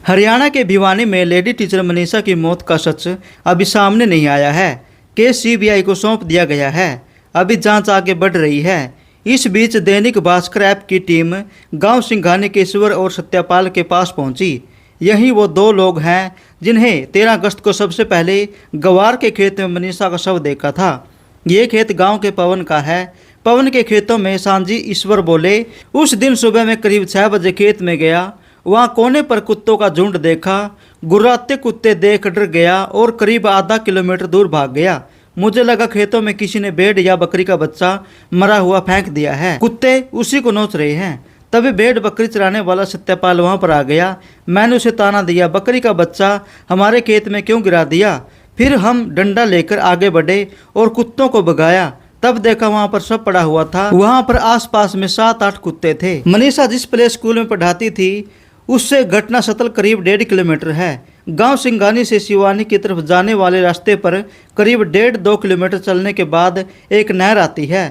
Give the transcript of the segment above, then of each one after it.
हरियाणा के भिवानी में lady teacher Manisha की मौत का सच अभी सामने नहीं आया है। केस सीबीआई को सौंप दिया गया है। अभी जांच आगे बढ़ रही है। इस बीच दैनिक भास्कर ऐप की टीम गांव सिंघानी के ईश्वर और सत्यापाल के पास पहुंची। यही वो दो लोग हैं जिन्हें 13 अगस्त को सबसे पहले गवार के खेत में मनीषा का शव देखा था। ये खेत गांव के पवन का है। पवन के खेतों में सांझी ईश्वर बोले, उस दिन सुबह में करीब 6 बजे खेत में गया। वहाँ कोने पर कुत्तों का झुंड देखा। गुर्राते कुत्ते देख डर गया और करीब आधा किलोमीटर दूर भाग गया। मुझे लगा खेतों में किसी ने भेड़ या बकरी का बच्चा मरा हुआ फेंक दिया है। कुत्ते उसी को नोच रहे हैं। तभी भेड़ बकरी चराने वाला सत्यापाल वहाँ पर आ गया। मैंने उसे ताना दिया, बकरी का बच्चा हमारे खेत में क्यों गिरा दिया। फिर हम डंडा लेकर आगे बढ़े और कुत्तों को भगाया। तब देखा वहाँ पर सब पड़ा हुआ था। वहाँ पर आसपास में 7-8 कुत्ते थे। मनीषा जिस प्ले स्कूल में पढ़ाती थी उससे घटना स्थल करीब 1.5 किलोमीटर है। गांव सिंघानी से सिवानी की तरफ जाने वाले रास्ते पर करीब 1.5-2 किलोमीटर चलने के बाद एक नहर आती है।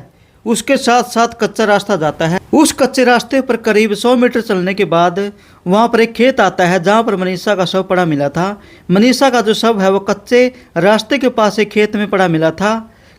उसके साथ साथ कच्चा रास्ता जाता है। उस कच्चे रास्ते पर करीब 100 मीटर चलने के बाद वहां पर एक खेत आता है जहां पर मनीषा का शव पड़ा मिला था। मनीषा का जो शव है वो कच्चे रास्ते के पास एक खेत में पड़ा मिला था।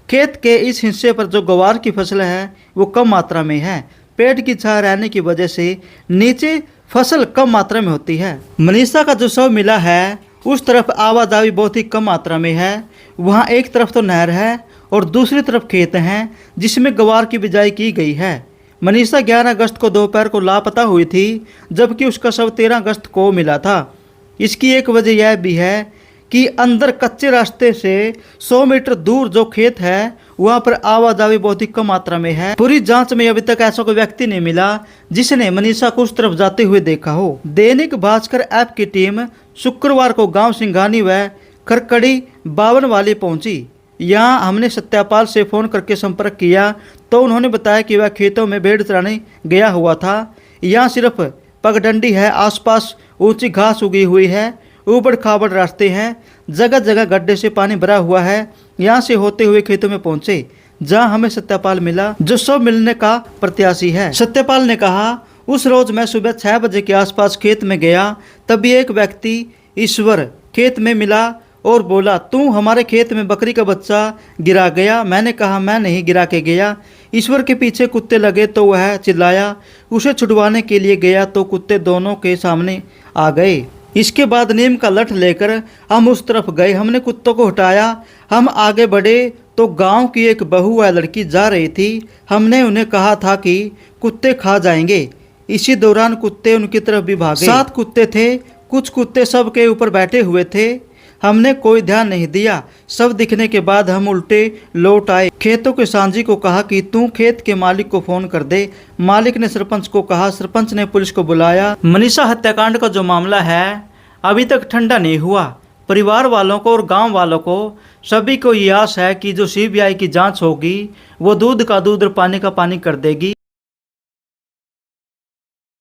खेत के इस हिस्से पर जो गवार की फसल है वो कम मात्रा में है। पेड़ की छाया रहने की वजह से नीचे फसल कम मात्रा में होती है। मनीषा का जो शव मिला है उस तरफ आवाजाही बहुत ही कम मात्रा में है। वहाँ एक तरफ तो नहर है और दूसरी तरफ खेत हैं जिसमें गवार की बिजाई की गई है। मनीषा 11 अगस्त को दोपहर को लापता हुई थी, जबकि उसका शव 13 अगस्त को मिला था। इसकी एक वजह यह भी है कि अंदर कच्चे रास्ते से 100 मीटर दूर जो खेत है वहाँ पर आवाजाही बहुत ही कम मात्रा में है। पूरी जांच में अभी तक ऐसा कोई व्यक्ति नहीं मिला जिसने मनीषा को उस तरफ जाते हुए देखा हो। दैनिक भास्कर ऐप की टीम शुक्रवार को गांव सिंघानी व खरकड़ी बावन वाली पहुंची। यहाँ हमने सत्यापाल से फ़ोन करके संपर्क किया तो उन्होंने बताया कि वह खेतों में भेड़ चराने गया हुआ था। यहाँ सिर्फ पगडंडी है, आसपास ऊंची घास उगी हुई है, ऊबड़ खाबड़ रास्ते हैं, जगह जगह गड्ढे से पानी भरा हुआ है। यहाँ से होते हुए खेतों में पहुंचे जहाँ हमें सत्यापाल मिला जो शव मिलने का प्रत्याशी है। सत्यापाल ने कहा, उस रोज मैं सुबह 6 बजे के आसपास खेत में गया। तभी एक व्यक्ति ईश्वर खेत में मिला और बोला, तू हमारे खेत में बकरी का बच्चा गिरा गया। मैंने कहा, मैं नहीं गिरा के गया। ईश्वर के पीछे कुत्ते लगे तो वह चिल्लाया। उसे छुड़वाने के लिए गया तो कुत्ते दोनों के सामने आ गए। इसके बाद नीम का लठ लेकर हम उस तरफ गए। हमने कुत्तों को हटाया। हम आगे बढ़े तो गांव की एक बहू व लड़की जा रही थी। हमने उन्हें कहा था कि कुत्ते खा जाएंगे। इसी दौरान कुत्ते उनकी तरफ भी भागे। 7 कुत्ते थे। कुछ कुत्ते सब के ऊपर बैठे हुए थे। हमने कोई ध्यान नहीं दिया। सब दिखने के बाद हम उल्टे लौट आए। खेतों के सांझी को कहा कि तू खेत के मालिक को फोन कर दे। मालिक ने सरपंच को कहा। सरपंच ने पुलिस को बुलाया। मनीषा हत्याकांड का जो मामला है अभी तक ठंडा नहीं हुआ। परिवार वालों को और गांव वालों को सभी को ये आस है कि जो सीबीआई की जांच होगी वो दूध का दूध और पानी का पानी कर देगी।